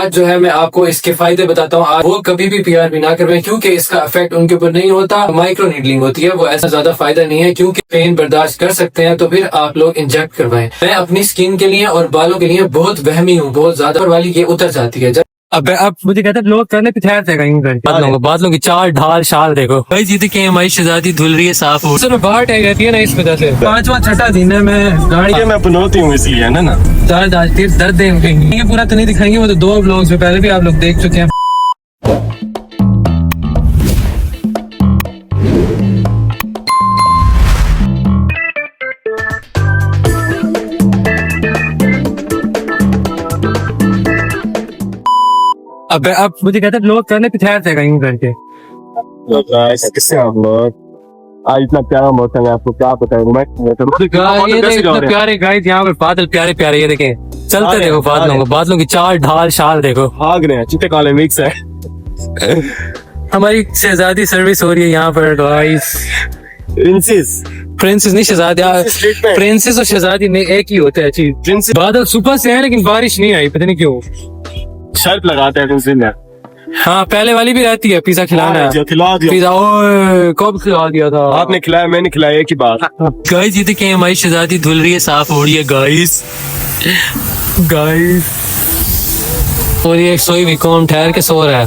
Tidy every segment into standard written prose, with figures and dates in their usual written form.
आज जो है मैं आपको इसके फायदे बताता हूँ। वो कभी भी पीआरपी ना करवाएं क्योंकि इसका इफेक्ट उनके ऊपर नहीं होता। माइक्रो नीडलिंग होती है, वो ऐसा ज्यादा फायदा नहीं है क्योंकि पेन बर्दाश्त कर सकते हैं तो फिर आप लोग इंजेक्ट करवाएं। मैं अपनी स्किन के लिए और बालों के लिए बहुत वहमी हूँ, बहुत ज्यादा वाली ये उतर जाती है। अब मुझे कहते हैं लोग करने पे ठहर जाएगा यूं करके बादलों की चाल ढाल शाल देखो भाई जी देखिए हमारी शहजादी धुल रही है साफ हो सर बाहर टैग रहती है ना इस वजह से। 5वां छठा दिन है मैं गाड़ी मैं पनौती हूँ इसलिए है ना दर्द ये पूरा तो नहीं दिखाएंगे, वो तो 2 ब्लॉग्स में पहले भी आप लोग देख चुके हैं। अब मुझे कहते हैं लोग करने पे ठहर जाएगा यूं करके। किससे आप लोग आज इतना प्यारा मौसम है, आपको क्या पता है। इतने प्यारे गाइस यहाँ पे बादल प्यारे प्यारे, ये देखें चलते देखो बादलों की चाल ढाल शाल देखो। भाग रहे हैं चिट्टे काले मिक्स है। हमारी शहजादी सर्विस हो रही है यहाँ पर गाइस। प्रिंसेस नहीं शहजादी, प्रिंसेस और शहजादी में एक ही होता है चीज। बादल सुबह से है लेकिन बारिश नहीं आई, पता नहीं क्यों। शर्त लगाते हैं हाँ पहले वाली भी रहती है, पिज्जा खिलाना है। खिला दिया पिज्जा कब खिला दिया था आपने? खिलाया मैंने खिलाया एक ही बार। गाइस ये देखिए हमारी शहजादी धुल रही है साफ हो रही है गाइस। और ये सोई भी कौन ठहर के सो रहा है,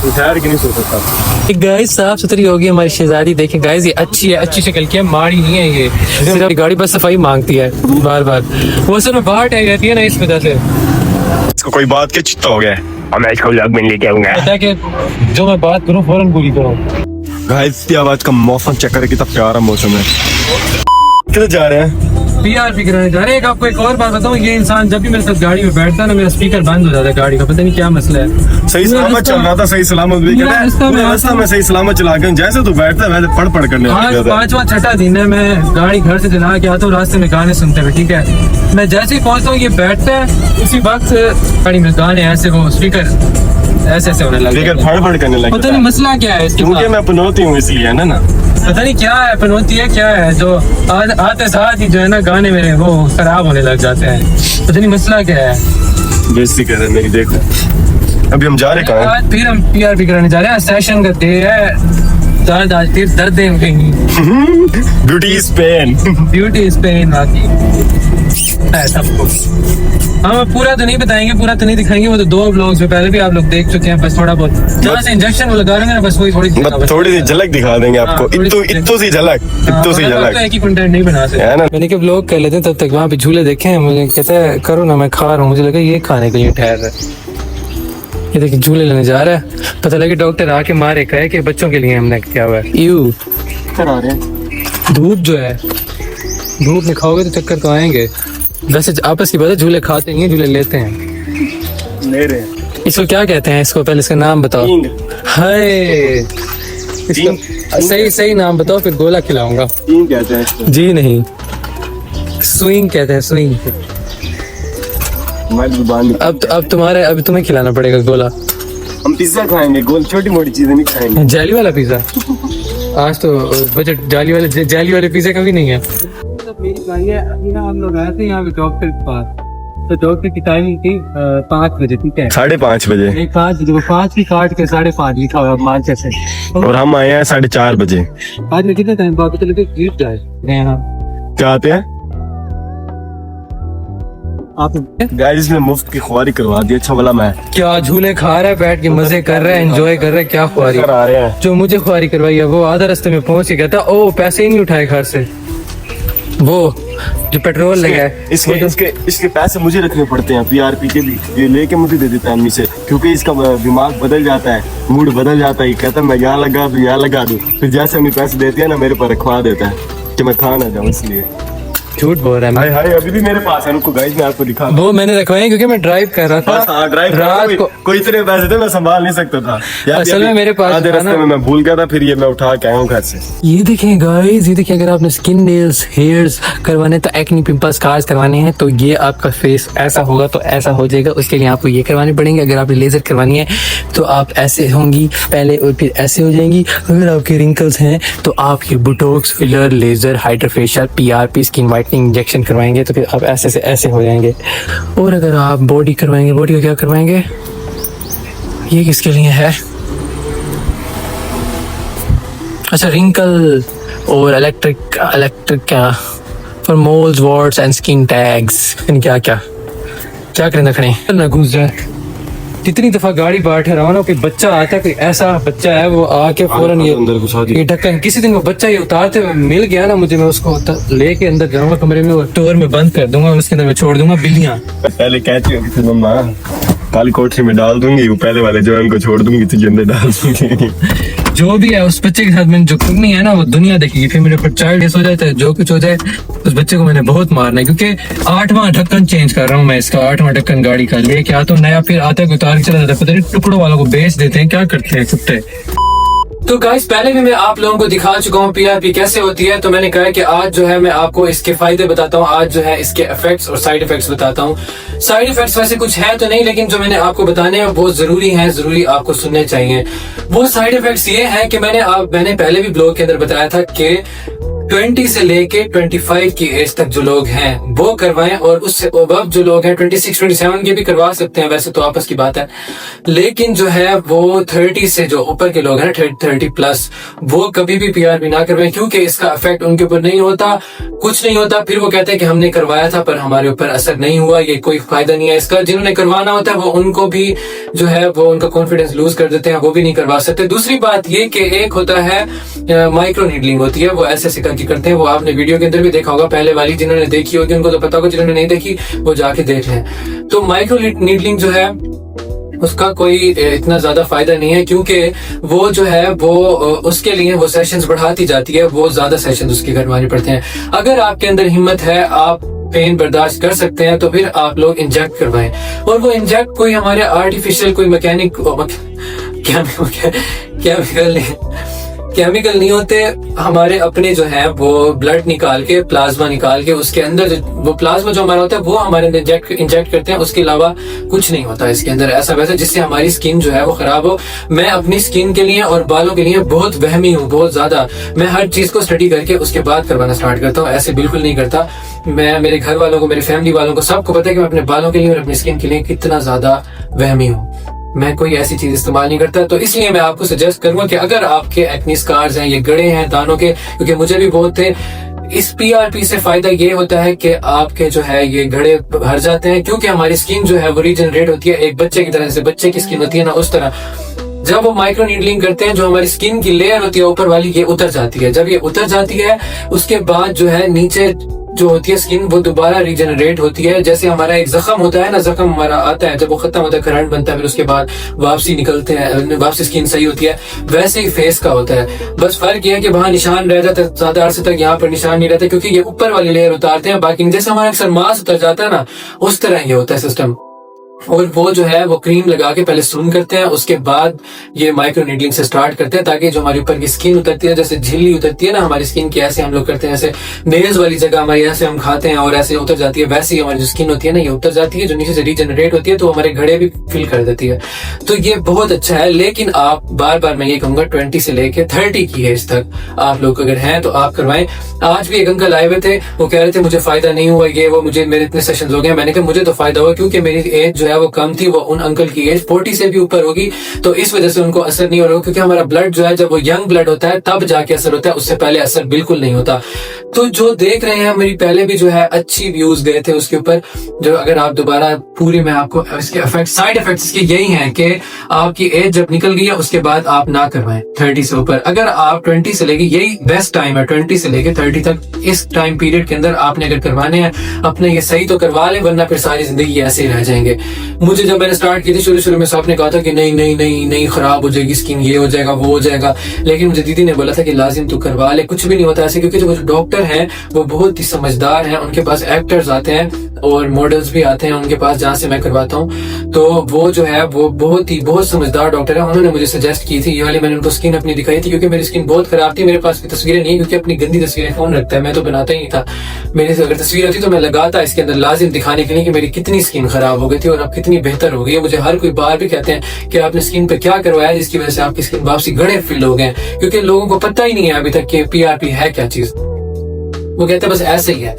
ठहर के नहीं सो सकता। गाइस साफ सुथरी होगी हमारी शहजादी। देखें गाइस ये अच्छी है, अच्छी शक्ल की है, माड़ी नहीं है ये। सिर्फ गाड़ी बस सफाई मांगती है बार बार, वो सिर्फ बाहर टैग रहती है ना इस वजह से। इसको कोई बात के चित्ता हो गया और मैं इसको व्लॉग में लेके आऊंगा। पता है कि जो मैं बात करूं फौरन पूरी करो। गाइस की आवाज का मौसम चेक करें कितना प्यारा मौसम है। किधर जा रहे हैं? पीआरपी कराने जा रहे हैं। आपको एक और बात बताऊं, ये इंसान जब भी मेरे साथ गाड़ी में बैठता है ना मेरा स्पीकर बंद हो जाता है गाड़ी का, पता नहीं क्या मसला है। सही सलामत चल रहा था, सही सलामत भी रास्ता में सही सलामत चला के जैसे तू बैठता है पढ़ करने लग जाता है। 5वां छठा दिन है मैं गाड़ी घर से चला के आता हूँ, रास्ते में गाने सुनते हुए, ठीक है। मैं जैसे ही पहुंचता हूँ ये बैठता है, उसी वक्त गाड़ी में गाने ऐसे वो स्पीकर ऐसे होने लगे, फड़ करने लगे। पता नहीं मसला क्या है क्योंकि मैं पनौती हूँ इसलिए है ना। पता नहीं क्या है, पनौती है क्या है, जो आते साथ ही जो है ना गाने मेरे वो खराब होने लग जाते हैं। पता नहीं मसला क्या है। बेइज्जती कर रहे हैं मेरी, देखो अभी हम जा रहे कहाँ हैं? आज फिर हम पीआरपी कराने जा रहे हैं। सेशन का डे है, दर्द beauty is pain, beauty is pain है सबको। हम पूरा तो नहीं बताएंगे, पूरा तो नहीं दिखाएंगे, वो तो 2 ब्लॉग्स में पहले भी आप लोग देख चुके हैं। बस थोड़ा बहुत जहाँ से इंजेक्शन वो लगा लेंगे ना, बस वही थोड़ी सी झलक दिखा देंगे आपको। इतनी सी झलक, एक ही कंटेंट नहीं बना सकते। मैंने कहा ब्लॉग कर लेते हैं, तब तक वहाँ पे झूले देखे हैं। मुझे कहता है करो ना, मैं खा रहा हूँ। मुझे लगा ये खाने के लिए ठहर रहा है। ये देखिए झूले लेने जा रहा है, पता लगे डॉक्टर आके मारे कहे कि बच्चों के लिए हमने किया हुआ है। यू धूप जो है, धूप में खाओगे तो चक्कर तो आएंगे। वैसे आपस की बात है, झूले खाते हैं, झूले लेते हैं, ले रहे हैं। इसको क्या कहते हैं? इसको पहले इसका नाम बताओ। हाय सही नाम बताओ, फिर गोला खिलाऊंगा। कहते हैं जी नहीं, स्विंग कहते हैं, स्विंग। अब तुम्हें खिलाना पड़ेगा गोला। हम पिज्जा खाएंगे, गोल छोटी मोटी चीजें नहीं खाएंगे। जाली वाला पिज्जा आज तो बजट जाली वाले पिज्जा का भी नहीं है। मेरी गाड़ी है, अभी ना हम लोग आए थे यहाँ पे डॉक्टर के पास, तो डॉक्टर की टाइमिंग थी 5 बजे, ठीक है 5:30 बजे। 5 बजे 5 की काट के 5:30 लिखा हुआ मार्च से, और हम आए हैं 4:30 बजे। आज में कितने टाइम बाकी चले जीत जाए यहाँ क्या आते हैं आप गाइस ने मुफ्त की खुआरी करवा दी। अच्छा वाला मैं क्या झूले खा रहा है, बैठ के मजे कर रहा है, एंजॉय कर रहा है। क्या खुआरी आ रहे हैं? जो मुझे खुआरी करवाई है वो आधा रास्ते में पहुंच के कहता ओ पैसे ही नहीं उठाए घर से, वो जो पेट्रोल लगा है। इसके पैसे मुझे रखने पड़ते हैं, पीआरपी के भी। ये लेके मुझे दे देता है अम्मी से, क्योंकि इसका दिमाग बदल जाता है, मूड बदल जाता है। कहता है मैं यहाँ लगा दूं, फिर जैसे अम्मी पैसे देती है ना मेरे पर रखवा देता है कि मैं खा ना जाऊँ, इसलिए। झूठ बोल रहा है। हाय अभी भी मेरे पास है, रुको गाइस मैं आपको दिखा। वो मैंने रखवाए क्योंकि मैं ड्राइव कर रहा था। ड्राइव रात को कोई इतने पैसे थे मैं संभाल नहीं सकता था। असल में मेरे पास आधे रास्ते में मैं भूल गया था, फिर ये मैं उठा के आया हूँ घर से। ये देखें गाइस, ये देखिए अगर आपने स्किन नेल्स हेयर्स करवाने तो एक्नी पिंपल्स स्कार्स करवाने हैं तो ये आपका फेस ऐसा होगा तो ऐसा हो जाएगा। उसके लिए आपको ये करवाने पड़ेंगे। अगर आपने लेजर करवानी है तो आप ऐसे होंगी पहले और फिर ऐसे हो जाएंगी। अगर आपके रिंकल्स हैं तो आप ये Botox, filler, laser, hydra facial, PRP, skin white acting injection करवाएंगे तो फिर आप ऐसे से ऐसे हो जाएंगे। और अगर आप बॉडी करवाएंगे, बॉडी को क्या करवाएंगे, ये किसके लिए है, अच्छा रिंकल और इलेक्ट्रिक क्या for moles warts and skin tags, क्या क्या क्या करें रखने ना घुस जाए। कितनी दफा गाड़ी बैठ रहा हूँ ना, कोई बच्चा आता है, कोई ऐसा बच्चा है वो आके फौरन ये ढक्कन, किसी दिन वो बच्चा ये उतारते हुए मिल गया ना मुझे, मैं उसको लेके अंदर जाऊंगा कमरे में और डोर में बंद कर दूंगा, उसके अंदर मैं छोड़ दूंगा बिल्लियां। पहले कहती हूँ मम्मा काली कोठरी में डाल दूंगी, वो पहले वाले जो है उनको छोड़ दूंगी, तुझे अंदर डाल दूंगी। जो भी है उस बच्चे के साथ मैंने जो करनी है ना वो दुनिया देखेगी, फिर मेरे ऊपर चाइल्ड केस हो जाता है, जो कुछ हो जाए उस बच्चे को मैंने बहुत मारना है, क्योंकि 8वां ढक्कन चेंज कर रहा हूँ मैं इसका, 8वां ढक्कन गाड़ी का लेके आता हूँ नया, फिर आता है उतार के चला जाता है, पता नहीं टुकड़ों वालों को बेच देते हैं, क्या करते हैं कुत्ते। तो गाइस पहले भी मैं आप लोगों को दिखा चुका हूँ पीआरपी कैसे होती है, तो मैंने कहा कि आज जो है मैं आपको इसके फायदे बताता हूँ, आज जो है इसके इफेक्ट्स और साइड इफेक्ट्स बताता हूँ। साइड इफेक्ट्स वैसे कुछ है तो नहीं, लेकिन जो मैंने आपको बताने हैं बहुत जरूरी है, जरूरी आपको सुनने चाहिए। वो साइड इफेक्ट्स ये है कि मैंने पहले भी ब्लॉग के अंदर बताया था कि 20 से लेके 25 की एज तक जो लोग हैं वो करवाएं, और उससे अब जो लोग हैं 26, 27 के भी करवा सकते हैं, वैसे तो आपस की बात है, लेकिन जो है वो 30 से जो ऊपर के लोग हैं 30 प्लस, वो कभी भी पीआरपी ना करवाएं, क्योंकि इसका इफेक्ट उनके ऊपर नहीं होता, कुछ नहीं होता। फिर वो कहते हैं कि हमने करवाया था पर हमारे ऊपर असर नहीं हुआ, ये कोई फायदा नहीं है इसका। जिन्होंने करवाना होता है वो उनको भी जो है वो उनका कॉन्फिडेंस लूज कर देते हैं, वो भी नहीं करवा सकते। दूसरी बात ये कि एक होता है माइक्रो नीडलिंग होती है, वो ऐसे करते हैं, वो आपने वीडियो के अंदर भी देखा होगा, पहले वाली जिन्होंने देखी होगी उनको तो पता होगा, जिन्होंने नहीं देखी वो जाके देख लें। तो माइक्रो नीडलिंग जो है उसका कोई इतना ज्यादा फायदा नहीं है, क्योंकि वो जो है वो उसके लिए वो सेशंस बढ़ाती जाती है, वो ज्यादा सेशंस उसके करवाने पड़ते हैं। अगर आपके अंदर हिम्मत है, आप पेन बर्दाश्त कर सकते हैं, तो फिर आप लोग इंजेक्ट करवाएं। और वो इंजेक्ट कोई हमारे आर्टिफिशियल कोई केमिकल नहीं होते, हमारे अपने जो है वो ब्लड निकाल के, प्लाज्मा निकाल के, उसके अंदर वो प्लाज्मा जो हमारा होता है वो हमारे अंदर इंजेक्ट करते हैं, उसके अलावा कुछ नहीं होता इसके अंदर ऐसा वैसा जिससे हमारी स्किन जो है वो खराब हो। मैं अपनी स्किन के लिए और बालों के लिए बहुत वहमी हूँ, बहुत ज्यादा। मैं हर चीज को स्टडी करके उसके बाद करवाना स्टार्ट करता हूँ, ऐसे बिल्कुल नहीं करता। मैं मेरे घर वालों को, मेरे फैमिली वालों को सबको पता है कि मैं अपने बालों के लिए और अपनी स्किन के लिए कितना ज्यादा वहमी हूँ। मैं कोई ऐसी चीज इस्तेमाल नहीं करता, तो इसलिए मैं आपको सजेस्ट करूंगा कि अगर आपके एक्ने स्कार्स हैं, ये गड़े हैं दानों के, क्योंकि मुझे भी बहुत थे, इस पीआरपी से फायदा ये होता है कि आपके जो है ये गड़े भर जाते हैं, क्योंकि हमारी स्किन जो है वो रीजनरेट होती है एक बच्चे की तरह से, बच्चे की स्किन होती है ना उस तरह। जब वो माइक्रो नीडलिंग करते हैं, जो हमारी स्किन की लेयर होती है ऊपर वाली, ये उतर जाती है। जब ये उतर जाती है उसके बाद जो है नीचे जो होती है स्किन वो दोबारा रीजनरेट होती है। जैसे हमारा एक जख्म होता है ना, जख्म हमारा आता है, जब वो खत्म होता है करंट बनता है, फिर उसके बाद वापसी निकलते हैं, वापसी स्किन सही होती है, वैसे ही फेस का होता है। बस फर्क ये है कि वहां निशान रह जाता है ज्यादा अरसे तक, यहाँ पर निशान नहीं रहता, क्योंकि ये ऊपर वाली लेयर उतारते हैं। बाकी जैसे हमारा अक्सर मांस उतर जाता है ना, उस तरह ये होता है सिस्टम। और वो जो है वो क्रीम लगा के पहले सून करते हैं, उसके बाद ये माइक्रो नीडलिंग से स्टार्ट करते हैं, ताकि जो हमारे ऊपर की स्किन उतरती है, जैसे झिल्ली उतरती है ना हमारी स्किन की, ऐसे हम लोग करते हैं, ऐसे नेल्स वाली जगह हमारी ऐसे हम खाते हैं और ऐसे उतर जाती है, वैसे ही हमारी जो स्किन होती है ना ये उतर जाती है, जो नीचे से रीजनरेट होती है, तो हमारे घड़े भी फिल कर देती है। तो ये बहुत अच्छा है। लेकिन आप बार बार मैं ये कहूंगा 20 से लेके 30 की एज तक आप लोग अगर हैं तो आप करवाएं। आज भी एक अंकल आए हुए थे, वो कह रहे थे मुझे फायदा नहीं हुआ, ये वो, मुझे मेरे इतने सेशन हो गए। मैंने कहा मुझे तो फायदा हुआ, क्योंकि मेरी एज जो है वो कम थी, वो उन अंकल की एज 40 से भी ऊपर होगी, तो इस वजह से उनको असर नहीं हो रहा, क्योंकि हमारा ब्लड जो है जब वो यंग ब्लड होता है तब जाके असर होता है, उससे पहले असर बिल्कुल नहीं होता। तो जो देख रहे हैं, मेरी पहले भी जो है अच्छी व्यूज गए थे उसके ऊपर, जो अगर आप दोबारा पूरी मैं आपको इसके इफेक्ट, साइड इफेक्ट्स इसके यही हैं कि आपकी एज जब निकल गई है उसके बाद आप ना करवाएं 30 से ऊपर। अगर आप 20 से लेके, यही बेस्ट टाइम है 20 से लेके 30 तक, इस टाइम पीरियड के अंदर आपने अगर करवाने हैं अपने ये सही तो करवा लें, वरना फिर सारी जिंदगी ऐसे ही रह जाएंगे। मुझे जब मैंने स्टार्ट की थी शुरू में सबने कहा था कि नहीं नहीं नहीं नहीं खराब हो जाएगी स्किन, ये हो जाएगा वो हो जाएगा, लेकिन मुझे दीदी ने बोला था कि लाजिम तू करवा ले, कुछ भी नहीं होता ऐसे, क्योंकि जो डॉक्टर हैं वो बहुत ही समझदार हैं, उनके पास एक्टर्स आते हैं और मॉडल्स भी आते हैं उनके पास जहाँ से मैं करवाता हूँ, तो वो जो है वो बहुत समझदार डॉक्टर है। उन्होंने मुझे सजेस्ट की थी ये वाली, मैंने उनको स्किन अपनी दिखाई थी, क्योंकि मेरी स्किन बहुत खराब थी। मेरे पास भी तस्वीरें नहीं, क्योंकि अपनी गंदी तस्वीरें कौन रखता है, मैं तो बनाता ही नहीं था। मेरे से अगर तस्वीर होती तो मैं लगाता इसके अंदर लाजिम दिखाने के लिए कि मेरी कितनी स्किन खराब हो गई थी और अब कितनी बेहतर हो गई है। मुझे हर कोई बार भी कहते हैं कि आपने स्किन पे क्या करवाया जिसकी वजह से आपकी स्किन वापसी गड़े फिल हो गए, क्योंकि लोगों को पता ही नहीं है अभी तक कि पीआरपी है क्या चीज। वो कहते हैं बस ऐसे ही है।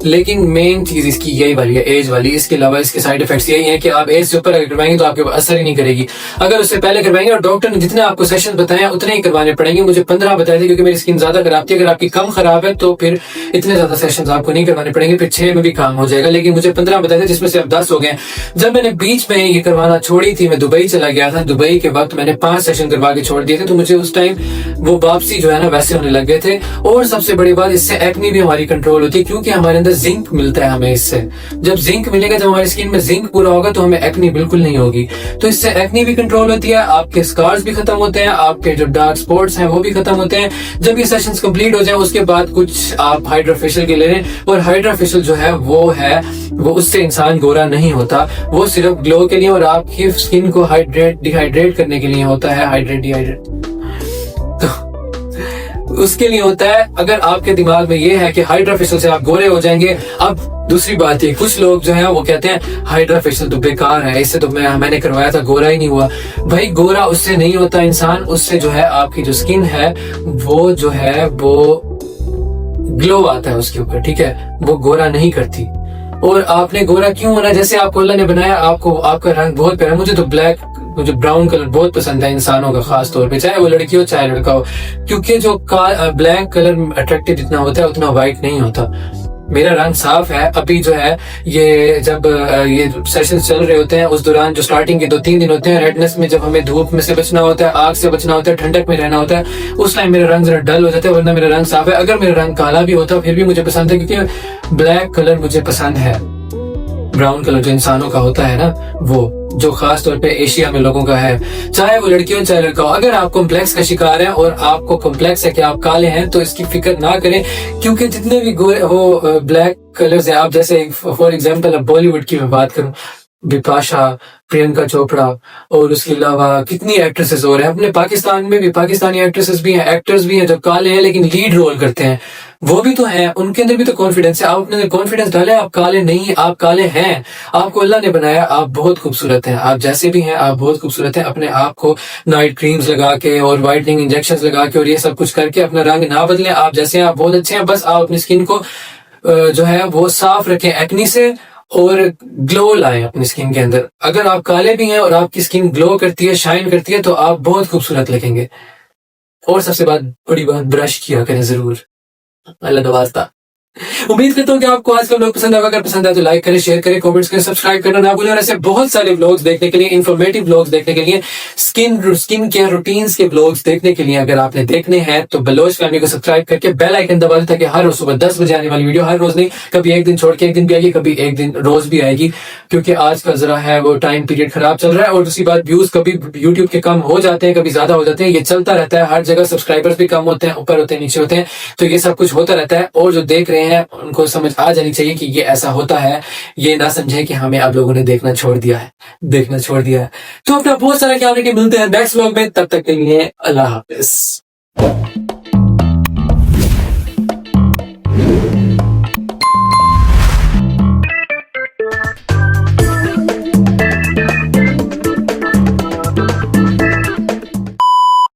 लेकिन मेन चीज इसकी यही वाली है, एज वाली। इसके अलावा इसके साइड इफेक्ट्स यही है कि आप एज से ऊपर अगर करवाएंगे तो आपके ऊपर असर ही नहीं करेगी। अगर उससे पहले करवाएंगे, और डॉक्टर ने जितने आपको सेशन बताए उतने ही करवाने पड़ेंगे। मुझे 15 बताए थे क्योंकि मेरी स्किन ज्यादा खराब थी। अगर आपकी कम खराब है तो फिर इतने ज्यादा सेशन आपको नहीं करवाने पड़ेंगे, फिर 6 में भी काम हो जाएगा। लेकिन मुझे 15 बताए थे जिसमें से अब 10 हो गए। जब मैंने बीच में ये करवाना छोड़ी थी, मैं दुबई चला गया था। दुबई के वक्त मैंने 5 सेशन करवा के छोड़ दिए थे, तो मुझे उस टाइम वो वापसी जो है ना वैसे होने लग गए थे। और सबसे बड़ी बात, इससे एक्ने भी हमारी कंट्रोल होती है क्योंकि हमारे अंदर जिंक मिलता है हमें इससे। जब जिंक मिलेगा, जब हमारी स्किन में जिंक पूरा होगा तो हमें एक्ने बिल्कुल नहीं होगी। तो इससे एक्ने भी कंट्रोल होती है, आपके स्कार्स भी खत्म होते हैं, आपके जो डार्क स्पॉट्स हैं वो भी खत्म होते हैं। जब ये सेशंस कंप्लीट हो जाए उसके बाद कुछ आप हाइड्रा फेशियल के ले लें। और हाइड्रा फेशियल जो है वो उससे इंसान गोरा नहीं होता, वो सिर्फ ग्लो के लिए और आपकी स्किन को डिहाइड्रेट करने के लिए होता है। उसके लिए होता है। अगर आपके दिमाग में ये है कि हाइड्रा फेशियल से आप गोरे हो जाएंगे, अब दूसरी बात है, कुछ लोग जो है वो कहते हैं हाइड्रा फेशियल तो बेकार है, इससे तो मैंने करवाया था गोरा ही नहीं हुआ। भाई गोरा उससे नहीं होता इंसान, उससे जो है आपकी जो स्किन है वो जो है वो ग्लो आता है उसके ऊपर, ठीक है, वो गोरा नहीं करती। और आपने गोरा क्यों होना, जैसे आपको अल्लाह ने बनाया, आपका रंग बहुत प्यारा। मुझे ब्राउन कलर बहुत पसंद है इंसानों का, खास तौर पे, चाहे वो लड़की हो चाहे लड़का हो, क्योंकि जो ब्लैक कलर अट्रैक्टिव जितना होता है उतना व्हाइट नहीं होता। मेरा रंग साफ है। अभी जो है ये जब ये सेशन चल रहे होते हैं उस दौरान जो स्टार्टिंग के 2-3 दिन होते हैं रेडनेस में, जब हमें धूप में से बचना होता है, आग से बचना होता है, ठंडक में रहना होता है, उस टाइम मेरा रंग जरा डल हो जाता है, वरना मेरा रंग साफ है। अगर मेरा रंग काला भी होता फिर भी मुझे पसंद है, क्योंकि ब्लैक कलर मुझे पसंद है। ब्राउन कलर जो इंसानों का होता है ना, वो जो खास तौर पे एशिया में लोगों का है, चाहे वो लड़की हो चाहे लड़का हो। अगर आप कॉम्प्लेक्स का शिकार हैं और आपको कॉम्प्लेक्स है कि आप काले हैं, तो इसकी फिक्र ना करें, क्योंकि जितने भी वो ब्लैक कलर्स हैं, आप जैसे फॉर एग्जांपल अब बॉलीवुड की मैं बात करूं, बिपाशा, प्रियंका चोपड़ा और उसके अलावा कितनी एक्ट्रेसेस हो रहे हैं। अपने पाकिस्तान में भी पाकिस्तानी एक्ट्रेसेस भी हैं, एक्टर्स भी हैं जो काले हैं लेकिन लीड रोल करते हैं, वो भी तो हैं, उनके अंदर भी तो कॉन्फिडेंस है। आप अपने अंदर कॉन्फिडेंस डालें, आप काले नहीं, आप काले हैं, आपको अल्लाह ने बनाया, आप बहुत खूबसूरत हैं, आप जैसे भी हैं आप बहुत खूबसूरत हैं। अपने आप को नाइट क्रीम्स लगा के और व्हाइटनिंग इंजेक्शंस लगा के और ये सब कुछ करके अपना रंग ना बदलें। आप जैसे हैं आप बहुत अच्छे हैं, बस आप अपनी स्किन को जो है वो साफ रखें एक्नी से और ग्लो लाएं अपनी स्किन के अंदर। अगर आप काले भी हैं और आपकी स्किन ग्लो करती है, शाइन करती है, तो आप बहुत खूबसूरत लगेंगे। और सबसे बड़ी बात, ब्रश किया करें जरूर, अल्लाह का वास्ता। उम्मीद करता हूँ कि आपको आज का व्लॉग पसंद आएगा। अगर पसंद आए तो लाइक करें, शेयर करें, कमेंट्स करें, सब्सक्राइब करना ना भूलें। और ऐसे बहुत सारे व्लॉग्स देखने के लिए, इन्फॉर्मेटिव व्लॉग्स देखने के लिए, स्किन केयर रूटीन्स के व्लॉग्स देखने के लिए अगर आपने देखने हैं तो बलोच फैमिली को सब्सक्राइब करके बेल आइकन दबा दें, ताकि हर रोज सुबह 10 बजे आने वाली वीडियो, हर रोज नहीं, कभी एक दिन छोड़ के एक दिन भी आएगी, कभी एक दिन रोज भी आएगी, क्योंकि आज का जरा है वो टाइम पीरियड खराब चल रहा है। और दूसरी बात, व्यूज कभी यूट्यूब के कम हो जाते हैं, कभी ज्यादा हो जाते हैं, ये चलता रहता है। हर जगह सब्सक्राइबर्स भी कम होते हैं, ऊपर होते हैं, नीचे होते हैं, तो ये सब कुछ होता रहता है। और जो देख रहे हैं उनको समझ आ जानी चाहिए कि ये ऐसा होता है, ये ना समझे कि हमें आप लोगों ने देखना छोड़ दिया है। तो अपना बहुत सारा ख्याल रखिए, मिलते हैं नेक्स्ट व्लॉग में, तब तक के लिए अल्लाह हाफिज।